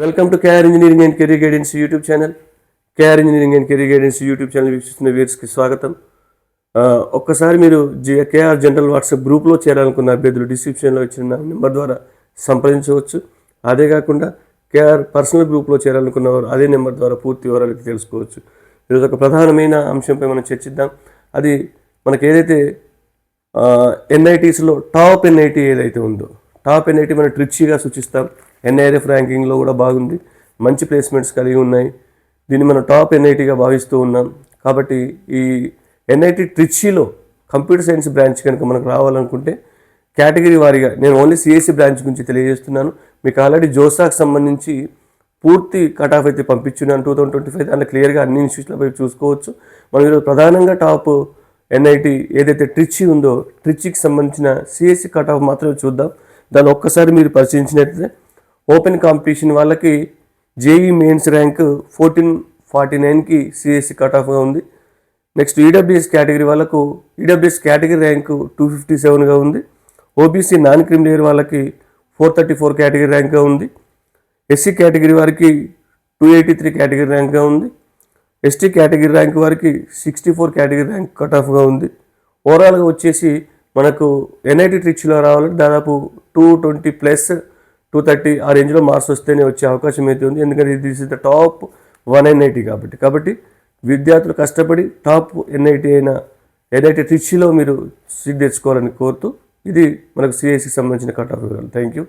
Welcome to KR engineering and career guidance YouTube channel. KR engineering and career guidance YouTube channel వీక్షిస్తున్న వ్యూవర్స్కి స్వాగతం. ఒక్కసారి మీరు KR general WhatsApp గ్రూప్లో చేరాలనుకున్న అభ్యర్థులు డిస్క్రిప్షన్లో ఇచ్చిన నెంబర్ ద్వారా సంప్రదించవచ్చు. అదే కాకుండా కేఆర్ పర్సనల్ గ్రూప్లో చేరాలనుకున్న వారు అదే నెంబర్ ద్వారా పూర్తి వివరాలు తెలుసుకోవచ్చు. ఈరోజు ఒక ప్రధానమైన అంశంపై మనం చర్చిద్దాం. అది మనకి ఏదైతే ఎన్ఐటీస్లో టాప్ ఎన్ఐటీ ఏదైతే ఉందో, టాప్ ఎన్ఐటీ మనం ట్రిచీగా సూచిస్తాం. ఎన్ఐఆర్ఎఫ్ ర్యాంకింగ్లో కూడా బాగుంది, మంచి ప్లేస్మెంట్స్ కలిగి ఉన్నాయి. దీన్ని మనం టాప్ ఎన్ఐటీగా భావిస్తూ ఉన్నాం. కాబట్టి ఈ ఎన్ఐటి ట్రిచీలో కంప్యూటర్ సైన్స్ బ్రాంచ్ కనుక మనకు రావాలనుకుంటే కేటగిరీ వారీగా నేను ఓన్లీ సిఎస్సి బ్రాంచ్ గురించి తెలియజేస్తున్నాను. మీకు ఆల్రెడీ జోసాకు సంబంధించి పూర్తి కట్ ఆఫ్ అయితే పంపించున్నాను 2025. దాంట్లో క్లియర్గా అన్ని ఇన్స్టిట్యూట్లపై చూసుకోవచ్చు. మనం ఈరోజు ప్రధానంగా టాప్ ఎన్ఐటి ఏదైతే ట్రిచీ ఉందో, ట్రిచీకి సంబంధించిన సిఎస్సి కట్ ఆఫ్ మాత్రమే చూద్దాం. దాన్ని ఒక్కసారి మీరు పరిశీలించినట్లయితే ఓపెన్ కాంపిటీషన్ వాళ్ళకి జేఈ మెయిన్స్ ర్యాంక్ 1449కి సిఎస్సి కట్ ఆఫ్గా ఉంది. నెక్స్ట్ ఈడబ్ల్యూఎస్ కేటగిరీ వాళ్ళకు ఈడబ్ల్యూఎస్ కేటగిరీ ర్యాంకు 257గా ఉంది. ఓబీసీ నాన్ క్రిమిలేయర్ వాళ్ళకి 434 కేటగిరీ ర్యాంక్గా ఉంది. ఎస్సీ కేటగిరీ వారికి 283 కేటగిరీ ర్యాంక్గా ఉంది. ఎస్టీ కేటగిరీ ర్యాంక్ వారికి 64 కేటగిరీ ర్యాంక్ కట్ ఆఫ్గా ఉంది. ఓవరాల్గా వచ్చేసి మనకు ఎన్ఐటి ట్రిచ్లో రావాలంటే దాదాపు 220+, 230 ఆ రేంజ్లో మార్క్స్ వస్తేనే వచ్చే అవకాశం అయితే ఉంది. ఎందుకంటే this is the top 1 NIT కాబట్టి విద్యార్థులు కష్టపడి టాప్ ఎన్ఐటి అయిన ఎన్ఐటి ట్రిచ్లో మీరు సీట్ తెచ్చుకోవాలని కోరుతూ, ఇది మనకు సిఐసికి సంబంధించిన కట్ ఆఫ్ వివరాలు. Thank you.